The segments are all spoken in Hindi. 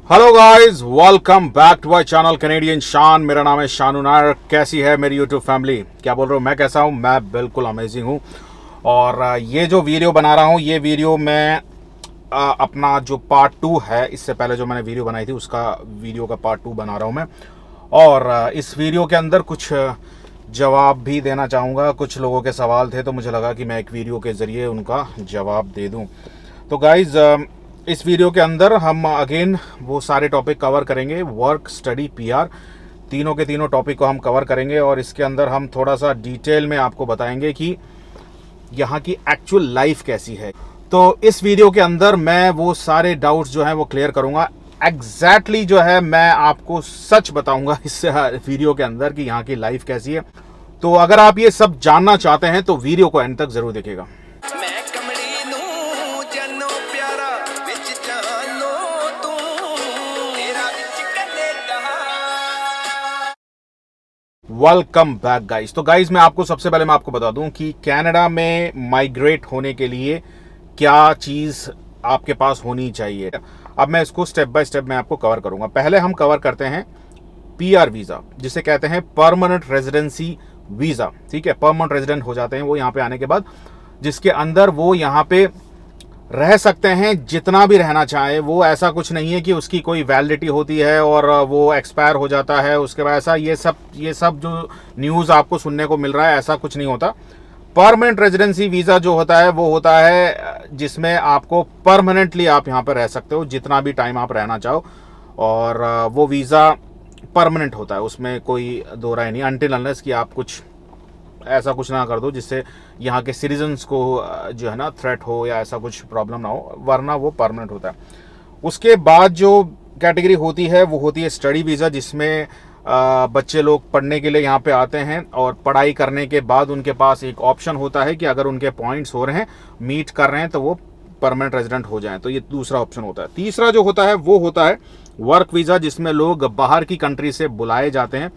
Hello guys, welcome back to my channel Canadian Shaan. मेरा नाम है शानू नायर। कैसी है मेरी यूट्यूब फैमिली? क्या बोल रहे हो? मैं कैसा हूँ? मैं बिल्कुल अमेजिंग हूँ। और ये जो वीडियो बना रहा हूँ, ये वीडियो मैं अपना जो पार्ट 2 है, इससे पहले जो मैंने वीडियो बनाई थी उसका वीडियो का पार्ट 2 बना रहा हूँ मैं। और इस वीडियो के अंदर कुछ जवाब भी देना चाहूँगा। कुछ लोगों के सवाल थे तो मुझे लगा कि मैं एक वीडियो के ज़रिए उनका जवाब दे दूँ। तो गाइज़, इस वीडियो के अंदर हम अगेन वो सारे टॉपिक कवर करेंगे, वर्क, स्टडी, पीआर, तीनों के तीनों टॉपिक को हम कवर करेंगे। और इसके अंदर हम थोड़ा सा डिटेल में आपको बताएंगे कि यहाँ की एक्चुअल लाइफ कैसी है। तो इस वीडियो के अंदर मैं वो सारे डाउट्स जो हैं वो क्लियर करूँगा। एग्जैक्टली जो है मैं आपको सच बताऊँगा इस वीडियो के अंदर कि यहाँ की लाइफ कैसी है। तो अगर आप ये सब जानना चाहते हैं तो वीडियो को एंड तक ज़रूर देखिएगा। Welcome back guys. तो गाइस, मैं आपको बता दूं कि कनाडा में माइग्रेट होने के लिए क्या चीज़ आपके पास होनी चाहिए। अब मैं इसको स्टेप बाय स्टेप मैं आपको कवर करूंगा। पहले हम कवर करते हैं पीआर वीज़ा, जिसे कहते हैं परमानेंट रेजिडेंसी वीज़ा। ठीक है, परमानेंट रेजिडेंट हो जाते हैं वो यहाँ पे आने के बाद, जिसके अंदर वो यहाँ पे रह सकते हैं जितना भी रहना चाहे। वो ऐसा कुछ नहीं है कि उसकी कोई वैलिडिटी होती है और वो एक्सपायर हो जाता है उसके बाद ऐसा ये सब जो न्यूज़ आपको सुनने को मिल रहा है, ऐसा कुछ नहीं होता। परमानेंट रेजिडेंसी वीज़ा जो होता है वो होता है जिसमें आपको परमानेंटली आप यहाँ पर रह सकते हो जितना भी टाइम आप रहना चाहो, और वो वीज़ा परमानेंट होता है, उसमें कोई दो राय नहीं, अनटिल अनलेस कि आप कुछ ऐसा कुछ ना कर दो जिससे यहाँ के सिटीजन्स को जो है ना थ्रेट हो या ऐसा कुछ प्रॉब्लम ना हो, वरना वो परमानेंट होता है। उसके बाद जो कैटेगरी होती है वो होती है स्टडी वीज़ा, जिसमें बच्चे लोग पढ़ने के लिए यहाँ पे आते हैं और पढ़ाई करने के बाद उनके पास एक ऑप्शन होता है कि अगर उनके पॉइंट्स हो रहे हैं, मीट कर रहे हैं, तो वो परमानेंट रेजिडेंट हो जाएं। तो ये दूसरा ऑप्शन होता है। तीसरा जो होता है वो होता है वर्क वीज़ा, जिसमें लोग बाहर की कंट्री से बुलाए जाते हैं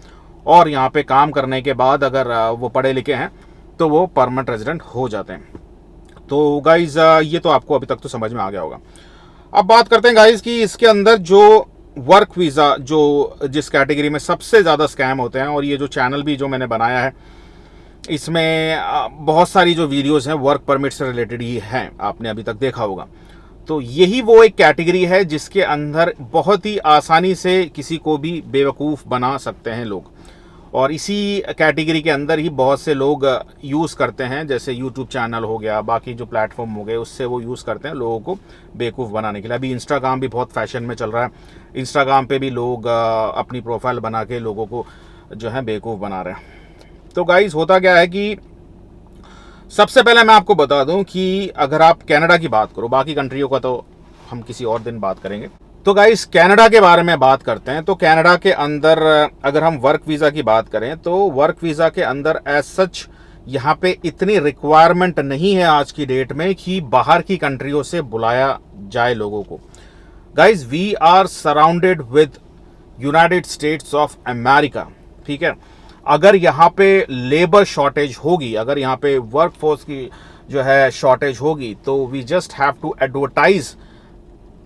और यहाँ पे काम करने के बाद अगर वो पढ़े लिखे हैं तो वो परमानेंट रेजिडेंट हो जाते हैं। तो गाइज, ये तो आपको अभी तक तो समझ में आ गया होगा। अब बात करते हैं गाइज कि इसके अंदर जो वर्क वीज़ा, जो जिस कैटेगरी में सबसे ज़्यादा स्कैम होते हैं, और ये जो चैनल भी जो मैंने बनाया है इसमें बहुत सारी जो वीडियोज़ हैं वर्क परमिट से रिलेटेड ही हैं, आपने अभी तक देखा होगा। तो यही वो एक कैटेगरी है जिसके अंदर बहुत ही आसानी से किसी को भी बेवकूफ़ बना सकते हैं लोग, और इसी कैटेगरी के अंदर ही बहुत से लोग यूज़ करते हैं, जैसे यूट्यूब चैनल हो गया, बाकी जो प्लेटफॉर्म हो गए, उससे वो यूज़ करते हैं लोगों को बेवकूफ़ बनाने के लिए। अभी इंस्टाग्राम भी बहुत फैशन में चल रहा है, इंस्टाग्राम पे भी लोग अपनी प्रोफाइल बना के लोगों को जो है बेवकूफ़ बना रहे हैं। तो गाइस, होता क्या है कि सबसे पहले मैं आपको बता दूं कि अगर आप कनाडा की बात करो, बाकी कंट्रियों का तो हम किसी और दिन बात करेंगे। तो गाइस, कनाडा के बारे में बात करते हैं। तो कनाडा के अंदर अगर हम वर्क वीज़ा की बात करें तो वर्क वीज़ा के अंदर एज सच यहाँ पे इतनी रिक्वायरमेंट नहीं है आज की डेट में कि बाहर की कंट्रियों से बुलाया जाए लोगों को। Guys, we are surrounded with United States of America. ठीक है, अगर यहाँ पे लेबर शॉर्टेज होगी, अगर यहाँ पे वर्क फोर्स की जो है शॉर्टेज होगी, तो we just have to advertise.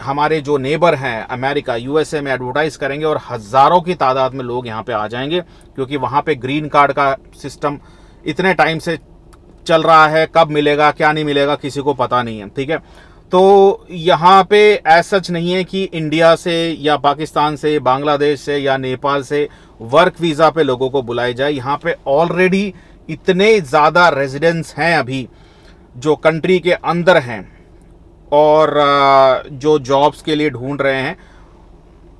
हमारे जो नेबर हैं अमेरिका, यूएसए में एडवर्टाइज करेंगे और हज़ारों की तादाद में लोग यहाँ पे आ जाएंगे, क्योंकि वहाँ पे ग्रीन कार्ड का सिस्टम इतने टाइम से चल रहा है। कब मिलेगा क्या नहीं मिलेगा किसी को पता नहीं है। ठीक है, तो यहाँ पे ऐसा सच नहीं है कि इंडिया से या पाकिस्तान से, बांग्लादेश से या नेपाल से वर्क वीज़ा पे लोगों को बुलाया जाए। यहाँ पे ऑलरेडी इतने ज़्यादा रेजिडेंट्स हैं अभी जो कंट्री के अंदर हैं और जो जॉब्स के लिए ढूंढ रहे हैं,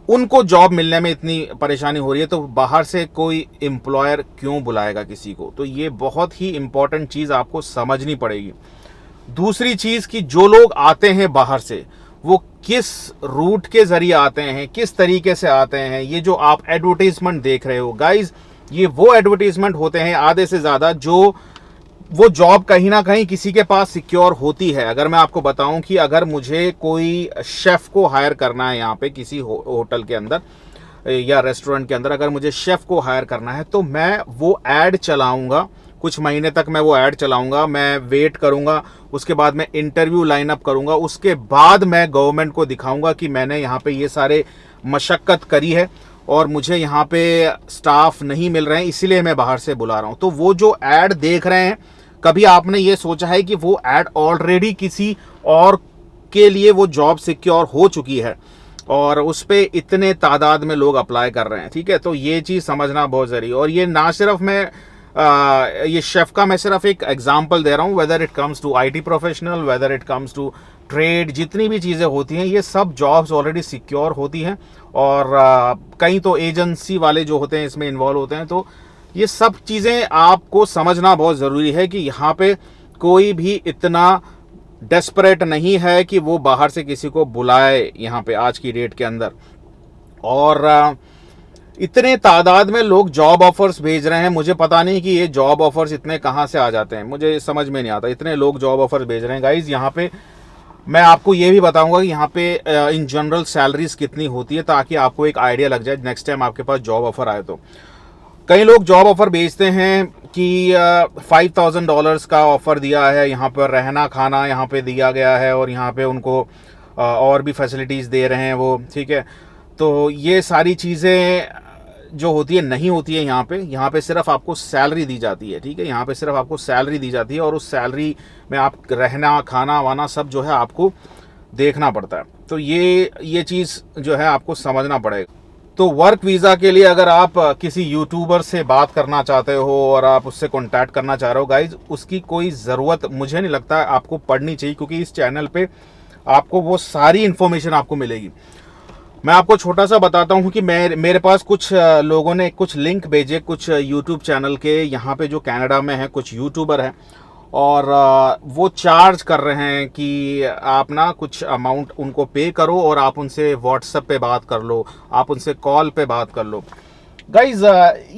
उनको जॉब मिलने में इतनी परेशानी हो रही है, तो बाहर से कोई एम्प्लॉयर क्यों बुलाएगा किसी को। तो ये बहुत ही इंपॉर्टेंट चीज़ आपको समझनी पड़ेगी। दूसरी चीज़ कि जो लोग आते हैं बाहर से, वो किस रूट के ज़रिए आते हैं, किस तरीके से आते हैं। ये जो आप एडवर्टीजमेंट देख रहे हो गाइज, ये वो एडवर्टीजमेंट होते हैं आधे से ज़्यादा जो वो जॉब कहीं ना कहीं किसी के पास सिक्योर होती है। अगर मैं आपको बताऊं कि अगर मुझे कोई शेफ़ को हायर करना है यहाँ पे किसी होटल के अंदर या रेस्टोरेंट के अंदर, अगर मुझे शेफ़ को हायर करना है तो मैं वो ऐड चलाऊंगा, कुछ महीने तक मैं वो ऐड चलाऊंगा, मैं वेट करूंगा, उसके बाद मैं इंटरव्यू लाइन अप करूंगा, उसके बाद मैं गवर्नमेंट को दिखाऊंगा कि मैंने यहाँ पे ये सारे मशक्क़त करी है और मुझे यहाँ पे स्टाफ नहीं मिल रहे हैं, इसीलिए मैं बाहर से बुला रहा हूँ। तो वो जो ऐड देख रहे हैं, कभी आपने ये सोचा है कि वो ऐड ऑलरेडी किसी और के लिए वो जॉब सिक्योर हो चुकी है और उस पर इतने तादाद में लोग अप्लाई कर रहे हैं, ठीक है। तो ये चीज़ समझना बहुत ज़रूरी है। और ये ना सिर्फ मैं ये शेफ़ का मैं सिर्फ एक एग्जांपल दे रहा हूँ, whether it comes to IT professional, whether it comes to trade, जितनी भी चीज़ें होती हैं ये सब जॉब्स ऑलरेडी सिक्योर होती हैं। और कई तो एजेंसी वाले जो होते हैं इसमें इन्वॉल्व होते हैं। तो ये सब चीज़ें आपको समझना बहुत ज़रूरी है कि यहाँ पे कोई भी इतना डेस्परेट नहीं है कि वो बाहर से किसी को बुलाए यहाँ पे आज की डेट के अंदर। और इतने तादाद में लोग जॉब ऑफर्स भेज रहे हैं, मुझे पता नहीं कि ये जॉब ऑफर्स इतने कहाँ से आ जाते हैं, मुझे समझ में नहीं आता। इतने लोग जॉब ऑफर्स भेज रहे हैं गाइज। यहाँ पे मैं आपको ये भी बताऊंगा कि यहाँ पे इन जनरल सैलरीज कितनी होती है, ताकि आपको एक आइडिया लग जाए नेक्स्ट टाइम आपके पास जॉब ऑफर आए तो। कई लोग जॉब ऑफर भेजते हैं कि $5,000 का ऑफर दिया है, यहाँ पर रहना खाना यहाँ पे दिया गया है और यहाँ पे उनको और भी फैसिलिटीज़ दे रहे हैं वो, ठीक है। तो ये सारी चीज़ें जो होती है नहीं होती है यहाँ पे सिर्फ आपको सैलरी दी जाती है, ठीक है। यहाँ पे सिर्फ आपको सैलरी दी जाती है और उस सैलरी में आप रहना खाना वाना सब जो है आपको देखना पड़ता है। तो ये चीज़ जो है आपको समझना पड़ेगा। तो वर्क वीज़ा के लिए अगर आप किसी यूट्यूबर से बात करना चाहते हो और आप उससे कॉन्टैक्ट करना चाह रहे हो गाइज, उसकी कोई ज़रूरत मुझे नहीं लगता आपको पड़नी चाहिए, क्योंकि इस चैनल पे आपको वो सारी इन्फॉर्मेशन आपको मिलेगी। मैं आपको छोटा सा बताता हूँ कि मेरे पास कुछ लोगों ने कुछ लिंक भेजे कुछ यूट्यूब चैनल के, यहाँ पे जो कनाडा में है कुछ यूट्यूबर हैं और वो चार्ज कर रहे हैं कि आप ना कुछ अमाउंट उनको पे करो और आप उनसे व्हाट्सएप पे बात कर लो, आप उनसे कॉल पे बात कर लो। गाइज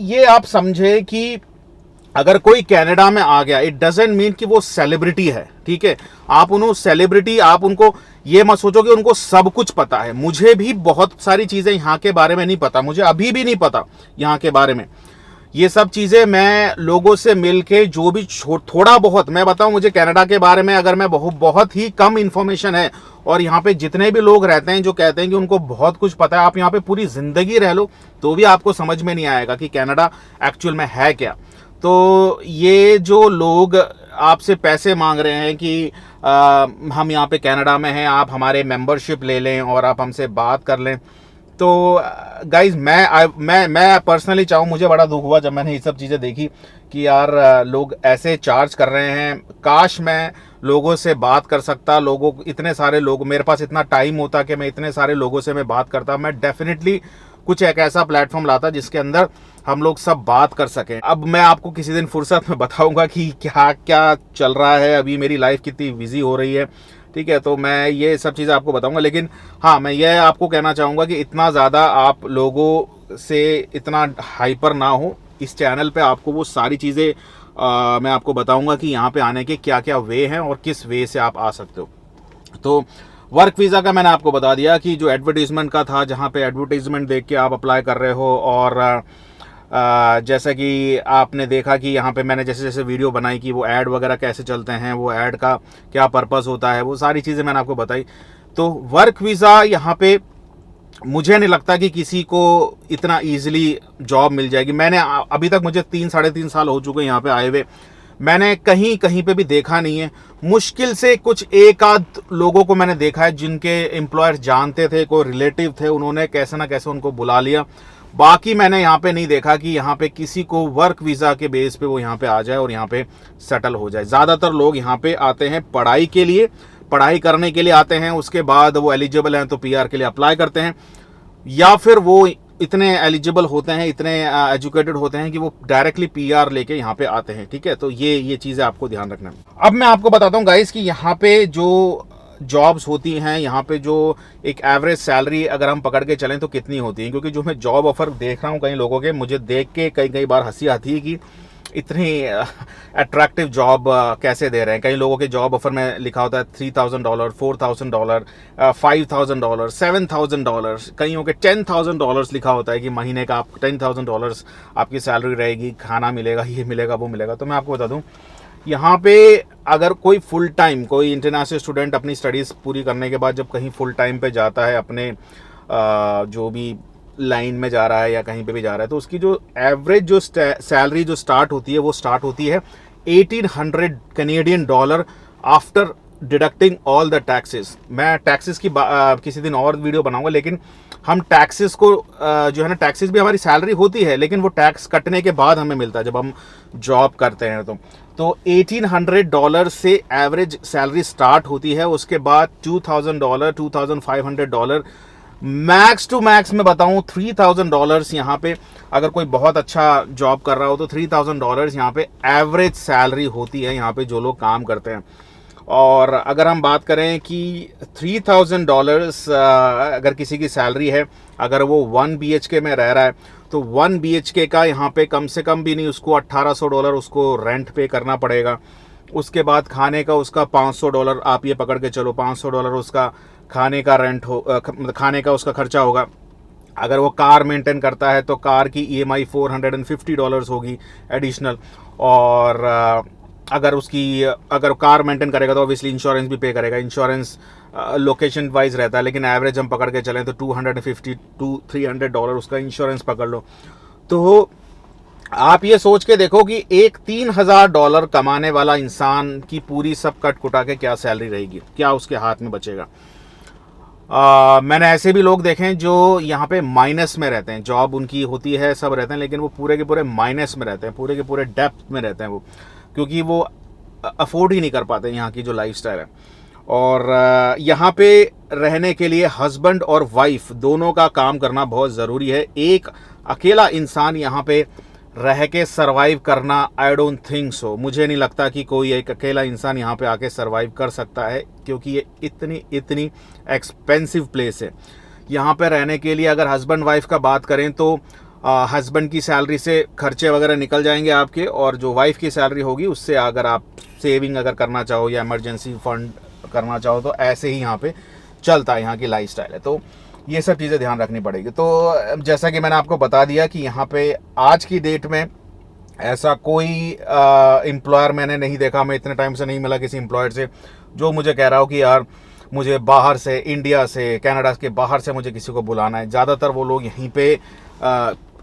ये आप समझे कि अगर कोई कनाडा में आ गया, इट डजेंट मीन कि वो सेलिब्रिटी है, ठीक है। आप उन्होंने सेलिब्रिटी, आप उनको ये मत सोचो कि उनको सब कुछ पता है। मुझे भी बहुत सारी चीज़ें यहाँ के बारे में नहीं पता, मुझे अभी भी नहीं पता यहाँ के बारे में। ये सब चीज़ें मैं लोगों से मिलके जो भी थोड़ा बहुत मैं बताऊं, मुझे कनाडा के बारे में अगर मैं बहुत ही कम इन्फॉर्मेशन है। और यहाँ पे जितने भी लोग रहते हैं जो कहते हैं कि उनको बहुत कुछ पता है, आप यहाँ पे पूरी ज़िंदगी रह लो तो भी आपको समझ में नहीं आएगा कि कनाडा एक्चुअल में है क्या। तो ये जो लोग आपसे पैसे मांग रहे हैं कि हम यहाँ पे कनाडा में हैं, आप हमारे मेंबरशिप ले लें और आप हमसे बात कर लें, तो गाइज मैं पर्सनली चाहूँ, मुझे बड़ा दुख हुआ जब मैंने ये सब चीज़ें देखी कि यार लोग ऐसे चार्ज कर रहे हैं। काश मैं लोगों से बात कर सकता, लोगों इतने सारे लोग, मेरे पास इतना टाइम होता कि मैं इतने सारे लोगों से मैं बात करता। मैं डेफिनेटली कुछ एक ऐसा प्लेटफॉर्म लाता जिसके अंदर हम लोग सब बात कर सकें। अब मैं आपको किसी दिन फुर्सत में बताऊंगा कि क्या क्या चल रहा है, अभी मेरी लाइफ कितनी बिजी हो रही है, ठीक है। तो मैं ये सब चीज़ें आपको बताऊंगा। लेकिन हाँ, मैं ये आपको कहना चाहूँगा कि इतना ज़्यादा आप लोगों से इतना हाइपर ना हो। इस चैनल पे आपको वो सारी चीज़ें मैं आपको बताऊंगा कि यहाँ पे आने के क्या क्या वे हैं और किस वे से आप आ सकते हो। तो वर्क वीज़ा का मैंने आपको बता दिया कि जो एडवर्टीजमेंट का था, जहाँ पे एडवर्टीजमेंट देख के आप अप्लाई कर रहे हो। और जैसा कि आपने देखा कि यहाँ पे मैंने जैसे जैसे वीडियो बनाई कि वो ऐड वगैरह कैसे चलते हैं, वो ऐड का क्या पर्पस होता है, वो सारी चीज़ें मैंने आपको बताई। तो वर्क वीज़ा यहाँ पे मुझे नहीं लगता कि किसी को इतना ईजिली जॉब मिल जाएगी। मैंने अभी तक, मुझे 3-3.5 साल हो चुके हैं यहाँ पे आए हुए, मैंने कहीं पे भी देखा नहीं है। मुश्किल से कुछ एक आध लोगों को मैंने देखा है जिनके एम्प्लॉयर जानते थे, कोई रिलेटिव थे, उन्होंने कैसे ना कैसे उनको बुला लिया। बाकी मैंने यहाँ पे नहीं देखा कि यहाँ पे किसी को वर्क वीज़ा के बेस पे वो यहाँ पे आ जाए और यहाँ पे सेटल हो जाए। ज़्यादातर लोग यहाँ पे आते हैं पढ़ाई के लिए, पढ़ाई करने के लिए आते हैं, उसके बाद वो एलिजिबल हैं तो पीआर के लिए अप्लाई करते हैं, या फिर वो इतने एलिजिबल होते हैं, इतने एजुकेटेड होते हैं कि वो डायरेक्टली पीआर लेके यहाँ पे आते हैं, ठीक है। तो ये चीज़ें आपको ध्यान रखना है। अब मैं आपको बताता हूँ गाइस कि यहाँ पे जो जॉब्स होती हैं, यहाँ पे जो एक एवरेज सैलरी अगर हम पकड़ के चलें तो कितनी होती है, क्योंकि जो मैं जॉब ऑफर देख रहा हूँ कई लोगों के, मुझे देख के कई बार हंसी आती है कि इतनी अट्रैक्टिव जॉब कैसे दे रहे हैं। कई लोगों के जॉब ऑफर में लिखा होता है $3,000, $4,000, $5,000, $7,000, कईयों के $10,000 लिखा होता है कि महीने का आप $10,000 आपकी सैलरी रहेगी, खाना मिलेगा, ये मिलेगा, वो मिलेगा। तो मैं आपको बता दूं, यहाँ पे अगर कोई फुल टाइम, कोई इंटरनेशनल स्टूडेंट अपनी स्टडीज़ पूरी करने के बाद जब कहीं फुल टाइम पे जाता है अपने जो भी लाइन में जा रहा है या कहीं पे भी जा रहा है, तो उसकी जो एवरेज जो सैलरी जो स्टार्ट होती है वो स्टार्ट होती है 1800 Canadian dollar after deducting all the taxes. मैं टैक्सेस की किसी दिन और वीडियो बनाऊंगा, लेकिन हम टैक्सेस को जो है ना, टैक्सेस भी हमारी सैलरी होती है लेकिन वो टैक्स कटने के बाद हमें मिलता है जब हम जॉब करते हैं। तो $1800 से एवरेज सैलरी स्टार्ट होती है, उसके बाद $2000 $2500, मैक्स टू मैक्स मैं बताऊं $3000 यहाँ पे अगर कोई बहुत अच्छा जॉब कर रहा हो तो $3000 यहाँ पे एवरेज सैलरी होती है यहाँ पे जो लोग काम करते हैं। और अगर हम बात करें कि $3000 अगर किसी की सैलरी है, अगर वो 1 BHK में रह रहा है तो 1 BHK का यहाँ पे कम से कम भी नहीं उसको $1800 उसको रेंट पे करना पड़ेगा। उसके बाद खाने का उसका $500, आप ये पकड़ के चलो $500 उसका खाने का रेंट हो, खाने का उसका खर्चा होगा। अगर वो कार मेंटेन करता है तो कार की EMI $450 होगी एडिशनल। और अगर कार मेंटेन करेगा तो ऑब्वियसली इंश्योरेंस भी पे करेगा। इंश्योरेंस लोकेशन वाइज रहता है, लेकिन एवरेज हम पकड़ के चलें तो $250 to $300 उसका इंश्योरेंस पकड़ लो। तो आप ये सोच के देखो कि एक $3000 कमाने वाला इंसान की पूरी सब कट कुटा के क्या सैलरी रहेगी, क्या उसके हाथ में बचेगा। मैंने ऐसे भी लोग देखे हैं जो यहाँ पे माइनस में रहते हैं, जॉब उनकी होती है, सब रहते हैं, लेकिन वो पूरे के पूरे माइनस में रहते हैं, पूरे के पूरे डेप्थ में रहते हैं वो, क्योंकि वो अफोर्ड ही नहीं कर पाते यहाँ की जो लाइफस्टाइल है। और यहाँ पे रहने के लिए हस्बैंड और वाइफ दोनों का काम करना बहुत ज़रूरी है। एक अकेला इंसान यहाँ पे रह के सरवाइव करना, आई डोंट थिंक सो, मुझे नहीं लगता कि कोई एक अकेला इंसान यहाँ पे आके सरवाइव कर सकता है, क्योंकि ये इतनी एक्सपेंसिव प्लेस है। यहाँ पे रहने के लिए अगर हस्बैंड वाइफ का बात करें तो हस्बैंड की सैलरी से खर्चे वगैरह निकल जाएंगे आपके, और जो वाइफ की सैलरी होगी उससे अगर आप सेविंग अगर करना चाहो या इमरजेंसी फंड करना चाहो तो ऐसे ही यहाँ पे चलता है, यहाँ की लाइफस्टाइल है। तो ये सब चीज़ें ध्यान रखनी पड़ेगी। तो जैसा कि मैंने आपको बता दिया कि यहाँ पे आज की डेट में ऐसा कोई एम्प्लॉयर मैंने नहीं देखा, मैं इतने टाइम से नहीं मिला किसी एम्प्लॉयर से जो मुझे कह रहा हो कि यार मुझे बाहर से, इंडिया से, कनाडा के बाहर से मुझे किसी को बुलाना है। ज़्यादातर वो लोग यहीं पे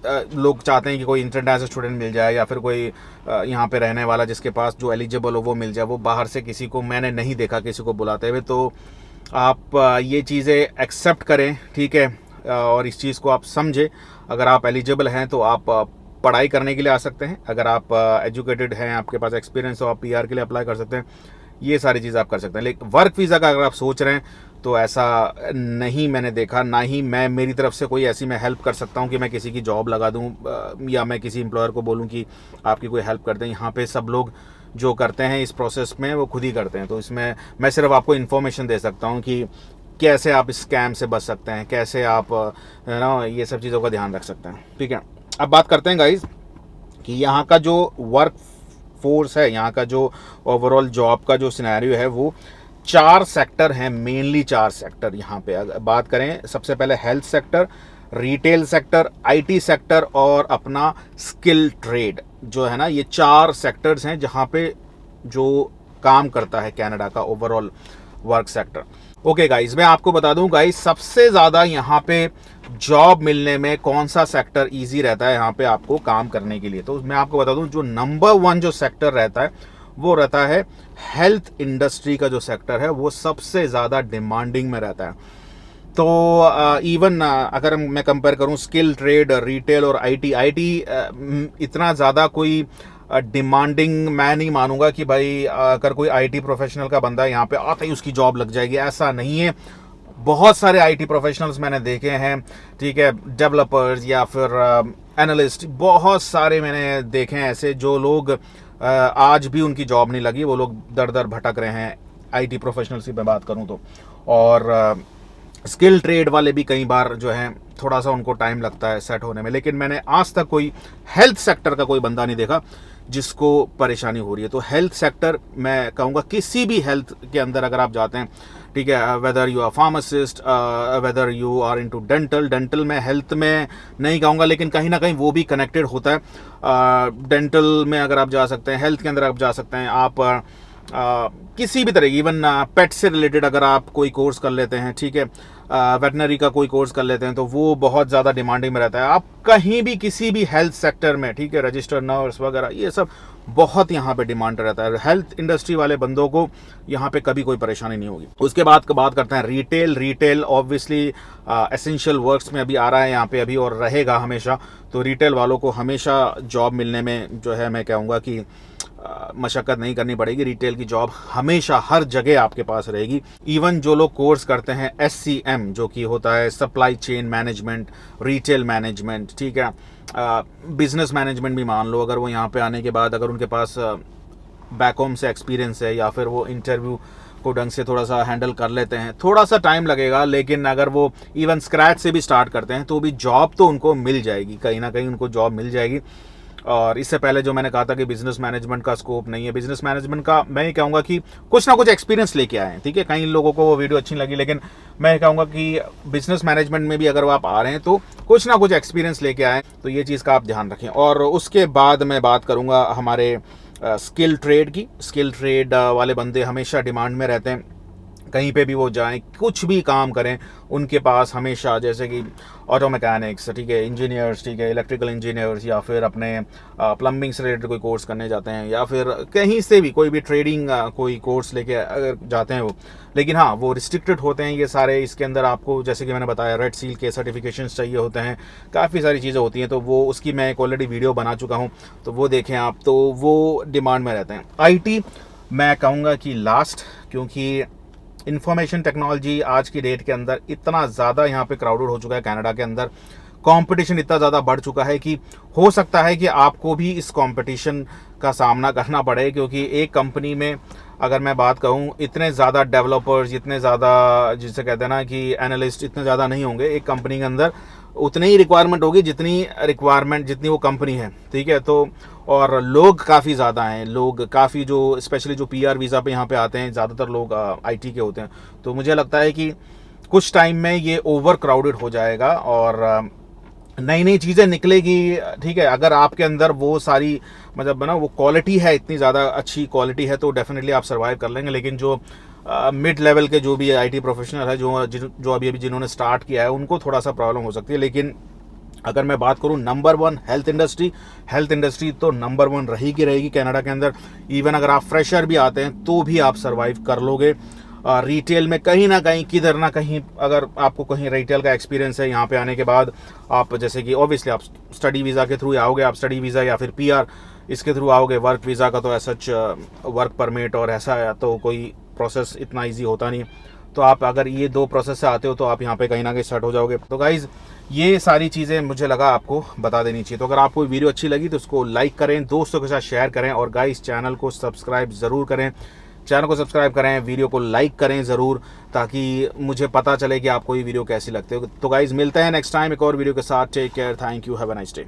लोग चाहते हैं कि कोई इंटरनेशनल स्टूडेंट मिल जाए या फिर कोई यहाँ पे रहने वाला जिसके पास जो एलिजिबल हो वो मिल जाए। वो बाहर से किसी को मैंने नहीं देखा किसी को बुलाते हुए। तो आप ये चीज़ें एक्सेप्ट करें, ठीक है, और इस चीज़ को आप समझें। अगर आप एलिजिबल हैं तो आप पढ़ाई करने के लिए आ सकते हैं, अगर आप एजुकेटेड हैं, आपके पास एक्सपीरियंस हो, आप PR के लिए अप्लाई कर सकते हैं। ये सारी चीज़ आप कर सकते हैं। लेकिन वर्क वीज़ा का अगर आप सोच रहे हैं तो ऐसा नहीं मैंने देखा, ना ही मैं मेरी तरफ से कोई ऐसी मैं हेल्प कर सकता हूँ कि मैं किसी की जॉब लगा दूँ या मैं किसी एम्प्लॉयर को बोलूँ कि आपकी कोई हेल्प कर दें। यहाँ पे सब लोग जो करते हैं इस प्रोसेस में वो खुद ही करते हैं। तो इसमें मैं सिर्फ आपको इन्फॉर्मेशन दे सकता हूँ कि कैसे आप इस स्कैम से बच सकते हैं, कैसे आप ना ये सब चीज़ों का ध्यान रख सकते हैं, ठीक है। अब बात करते हैं गाइज कि यहाँ का जो वर्क फोर्स है, यहाँ का जो ओवरऑल जॉब का जो सिनेरियो है वो 4 सेक्टर हैं, मेनली 4 सेक्टर। यहाँ पे अगर बात करें, सबसे पहले health sector, retail sector, IT sector और अपना स्किल ट्रेड जो है ना, ये 4 सेक्टर्स हैं जहाँ पे जो काम करता है कनाडा का overall work sector. Okay guys, मैं आपको बता दूं गाइज, सबसे ज़्यादा यहाँ पे जॉब मिलने में कौन सा सेक्टर इजी रहता है यहाँ पे आपको काम करने के लिए। तो मैं आपको बता दूं जो नंबर 1 जो सेक्टर रहता है वो रहता है हेल्थ इंडस्ट्री का जो सेक्टर है, वो सबसे ज़्यादा डिमांडिंग में रहता है। तो इवन अगर मैं कंपेयर करूं स्किल ट्रेड, रिटेल और IT इतना ज़्यादा कोई डिमांडिंग मैं नहीं मानूंगा कि भाई अगर कोई IT प्रोफेशनल का बंदा यहाँ पे आता ही उसकी जॉब लग जाएगी, ऐसा नहीं है। बहुत सारे IT प्रोफेशनल्स मैंने देखे हैं, ठीक है, डेवलपर्स या फिर एनालिस्ट, बहुत सारे मैंने देखे हैं ऐसे जो लोग आज भी उनकी जॉब नहीं लगी, वो लोग दर दर भटक रहे हैं IT प्रोफेशनल्स की मैं बात करूं तो। और स्किल ट्रेड वाले भी कई बार जो है थोड़ा सा उनको टाइम लगता है सेट होने में, लेकिन मैंने आज तक कोई हेल्थ सेक्टर का कोई बंदा नहीं देखा जिसको परेशानी हो रही है। तो हेल्थ सेक्टर मैं कहूँगा किसी भी हेल्थ के अंदर अगर आप जाते हैं, ठीक है, whether you are pharmacist, whether you are into dental में, हेल्थ में नहीं कहूँगा लेकिन कहीं ना कहीं वो भी कनेक्टेड होता है। डेंटल में अगर आप जा सकते हैं, हेल्थ के अंदर आप जा सकते हैं, आप किसी भी तरह, इवन पेट से रिलेटेड अगर आप कोई कोर्स कर लेते हैं, ठीक है, वेटनरी का कोई कोर्स कर लेते हैं तो वो बहुत ज़्यादा डिमांडिंग में रहता है। आप कहीं भी किसी भी हेल्थ सेक्टर में, ठीक है, रजिस्टर्ड नर्स वगैरह ये सब बहुत यहाँ पे डिमांड रहता है। हेल्थ इंडस्ट्री वाले बंदों को यहाँ पे कभी कोई परेशानी नहीं होगी। उसके बाद बात करते हैं रिटेल ऑब्वियसली एसेंशियल वर्क्स में अभी आ रहा है यहाँ पे अभी और रहेगा हमेशा। तो रिटेल वालों को हमेशा जॉब मिलने में जो है मैं कहूँगा कि मशक्कत नहीं करनी पड़ेगी। रिटेल की जॉब हमेशा हर जगह आपके पास रहेगी। इवन जो लोग कोर्स करते हैं SCM जो कि होता है supply chain management, retail management, ठीक है, बिजनेस मैनेजमेंट भी मान लो, अगर वो यहाँ पे आने के बाद अगर उनके पास बैक होम से एक्सपीरियंस है या फिर वो इंटरव्यू को ढंग से थोड़ा सा हैंडल कर लेते हैं, थोड़ा सा टाइम लगेगा, लेकिन अगर वो इवन स्क्रैच से भी स्टार्ट करते हैं तो भी जॉब तो उनको मिल जाएगी, कहीं ना कहीं उनको जॉब मिल जाएगी। और इससे पहले जो मैंने कहा था कि बिजनेस मैनेजमेंट का स्कोप नहीं है, बिजनेस मैनेजमेंट का मैं ये कहूँगा कि कुछ ना कुछ एक्सपीरियंस लेके आए हैं, ठीक है। कई लोगों को वो वीडियो अच्छी लगी, लेकिन मैं कहूँगा कि बिजनेस मैनेजमेंट में भी अगर आप आ रहे हैं तो कुछ ना कुछ एक्सपीरियंस लेके आए, तो ये चीज़ का आप ध्यान रखें। और उसके बाद मैं बात करूँगा हमारे स्किल ट्रेड की। स्किल ट्रेड वाले बंदे हमेशा डिमांड में रहते हैं, कहीं पे भी वो जाएं, कुछ भी काम करें, उनके पास हमेशा, जैसे कि ऑटो मैकेनिक्स, ठीक है, इंजीनियर्स, ठीक है, इलेक्ट्रिकल इंजीनियर्स, या फिर अपने प्लम्बिंग से रिलेटेड कोई कोर्स करने जाते हैं, या फिर कहीं से भी कोई भी ट्रेडिंग कोई कोर्स लेके अगर जाते हैं वो, लेकिन हाँ वो रिस्ट्रिक्टेड होते हैं ये सारे। इसके अंदर आपको जैसे कि मैंने बताया रेड सील के सर्टिफिकेशंस चाहिए होते हैं, काफ़ी सारी चीज़ें होती हैं, तो वो उसकी मैं एक ऑलरेडी वीडियो बना चुका हूँ, तो वो देखें आप, तो वो डिमांड में रहते हैं। IT मैं कहूँगा कि लास्ट, क्योंकि इंफॉर्मेशन टेक्नोलॉजी आज की डेट के अंदर इतना ज़्यादा यहाँ पे क्राउडेड हो चुका है, कनाडा के अंदर कंपटीशन इतना ज़्यादा बढ़ चुका है कि हो सकता है कि आपको भी इस कंपटीशन का सामना करना पड़े, क्योंकि एक कंपनी में अगर मैं बात कहूँ इतने ज़्यादा डेवलपर्स, इतने ज़्यादा जिसे कहते हैं ना कि एनालिस्ट, इतने ज़्यादा नहीं होंगे एक कंपनी के अंदर, उतनी ही रिक्वायरमेंट होगी जितनी वो कंपनी है, ठीक है। तो और लोग काफ़ी ज़्यादा हैं, लोग काफ़ी जो स्पेशली जो PR वीज़ा पे यहाँ पे आते हैं, ज़्यादातर लोग IT के होते हैं। तो मुझे लगता है कि कुछ टाइम में ये ओवर क्राउडेड हो जाएगा और नई नई चीज़ें निकलेगी, ठीक है। अगर आपके अंदर वो सारी मतलब ना वो क्वालिटी है, इतनी ज़्यादा अच्छी क्वालिटी है, तो डेफिनेटली आप सर्वाइव कर लेंगे। लेकिन जो मिड लेवल के जो भी IT प्रोफेशनल है, जो अभी जिन्होंने स्टार्ट किया है, उनको थोड़ा सा प्रॉब्लम हो सकती है। लेकिन अगर मैं बात करूं नंबर 1 हेल्थ इंडस्ट्री तो नंबर 1 रहेगी कनाडा के अंदर। इवन अगर आप फ्रेशर भी आते हैं तो भी आप सर्वाइव कर लोगे। रिटेल में कहीं ना कहीं किधर ना कहीं अगर आपको कहीं रिटेल का एक्सपीरियंस है, यहाँ पे आने के बाद आप जैसे कि ऑब्वियसली आप स्टडी वीज़ा के थ्रू आओगे, आप स्टडी वीज़ा या फिर PR इसके थ्रू आओगे। वर्क वीज़ा का तो ऐसा वर्क परमिट और ऐसा तो कोई प्रोसेस इतना ईजी होता नहीं, तो आप अगर ये 2 प्रोसेस से आते हो तो आप यहाँ पे कहीं ना कहीं सेट हो जाओगे। तो गाइज़ ये सारी चीज़ें मुझे लगा आपको बता देनी चाहिए। तो अगर आपको वीडियो अच्छी लगी तो उसको लाइक करें, दोस्तों के साथ शेयर करें, और गाइज़ चैनल को सब्सक्राइब ज़रूर करें, वीडियो को लाइक करें ज़रूर, ताकि मुझे पता चले कि आपको ये वीडियो कैसी लगती है। तो गाइज़ मिलते हैं नेक्स्ट टाइम एक और वीडियो के साथ। Take care, thank you, have a nice day.